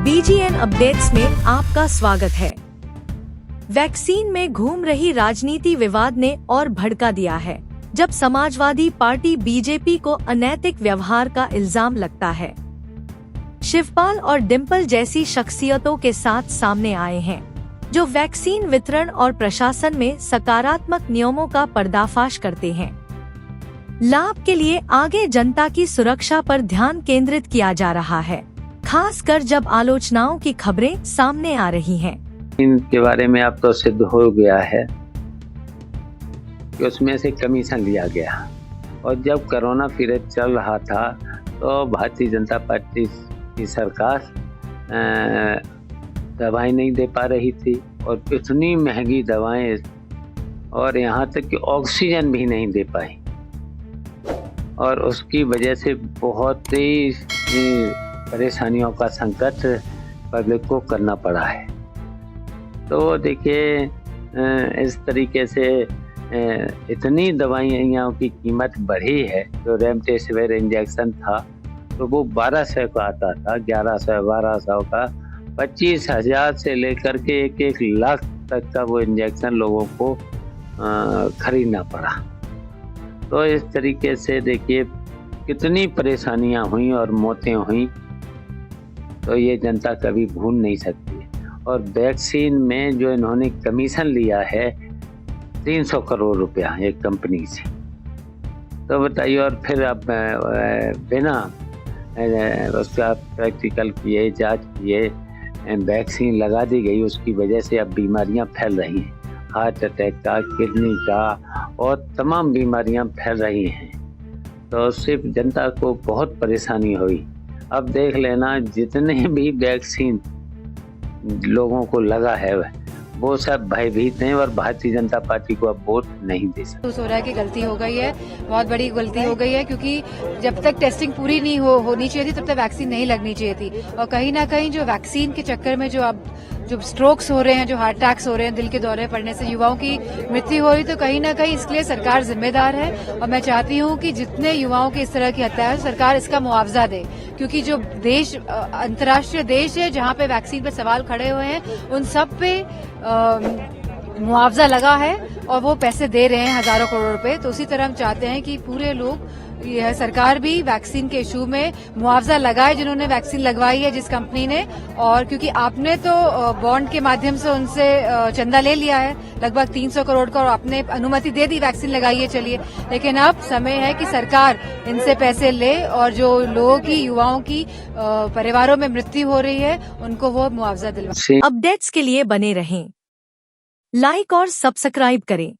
BGN updates में आपका स्वागत है। वैक्सीन में घूम रही राजनीति विवाद ने और भड़का दिया है, जब समाजवादी पार्टी बीजेपी को अनैतिक व्यवहार का इल्जाम लगता है। शिवपाल और डिम्पल जैसी शख्सियतों के साथ सामने आए हैं, जो वैक्सीन वितरण और प्रशासन में सकारात्मक नियमों का पर्दाफाश करते हैं। लाभ के लिए आगे जनता की सुरक्षा पर ध्यान केंद्रित किया जा रहा है, खासकर जब आलोचनाओं की खबरें सामने आ रही हैं। इनके बारे में अब तो सिद्ध हो गया है कि उसमें से कमीशन लिया गया, और जब कोरोना पीरियड चल रहा था तो भारतीय जनता पार्टी की सरकार दवाई नहीं दे पा रही थी, और इतनी महंगी दवाएं, और यहाँ तक कि ऑक्सीजन भी नहीं दे पाई, और उसकी वजह से बहुत ही परेशानियों का संकट पब्लिक को करना पड़ा है। तो देखिए, इस तरीके से इतनी दवाइयों की कीमत बढ़ी है। जो रेमडेसिविर इंजेक्शन था तो वो 1200 का आता था, 1100 1200 का, 25,000 से लेकर के 1-1 लाख तक का वो इंजेक्शन लोगों को खरीदना पड़ा। तो इस तरीके से देखिए कितनी परेशानियां हुई और मौतें हुई, तो ये जनता कभी भूल नहीं सकती। और वैक्सीन में जो इन्होंने कमीशन लिया है 300 करोड़ रुपया एक कंपनी से, तो बताइए। और फिर अब बिना उसका प्रैक्टिकल किए, जांच किए, वैक्सीन लगा दी गई, उसकी वजह से अब बीमारियां फैल रही हैं, हार्ट अटैक का, किडनी का, और तमाम बीमारियां फैल रही हैं। तो सिर्फ जनता को बहुत परेशानी हुई। अब देख लेना, जितने भी वैक्सीन लोगों को लगा है वो सब भयभीत हैं, और भारतीय जनता पार्टी को अब वोट नहीं दे सकते। हो रहा है कि गलती हो गई है, बहुत बड़ी गलती हो गई है, क्योंकि जब तक टेस्टिंग पूरी नहीं होनी चाहिए थी तब तक वैक्सीन नहीं लगनी चाहिए थी। और कहीं ना कहीं जो वैक्सीन के चक्कर में जो स्ट्रोक्स हो रहे हैं, जो हार्ट अटैक्स हो रहे हैं, दिल के दौरे पड़ने से युवाओं की मृत्यु हो रही, तो कहीं ना कहीं इसके लिए सरकार जिम्मेदार है। और मैं चाहती हूं कि जितने युवाओं की इस तरह की हत्या है, सरकार इसका मुआवजा दे, क्योंकि जो देश अंतर्राष्ट्रीय देश है जहां पे वैक्सीन पे सवाल खड़े हुए हैं, उन सब पे मुआवजा लगा है और वो पैसे दे रहे हैं, हजारों करोड़ रुपए। तो उसी तरह हम चाहते हैं कि पूरे लोग, यह सरकार भी वैक्सीन के इशू में मुआवजा लगाए जिन्होंने वैक्सीन लगवाई है, जिस कंपनी ने। और क्योंकि आपने तो बॉन्ड के माध्यम से उनसे चंदा ले लिया है लगभग 300 करोड़ का, और आपने अनुमति दे दी वैक्सीन लगाइए, चलिए, लेकिन अब समय है कि सरकार इनसे पैसे ले और जो लोगों की, युवाओं की परिवारों में मृत्यु हो रही है, उनको वो मुआवजा दिलवाए। अपडेट्स के लिए बने रहें, लाइक और सब्सक्राइब करें।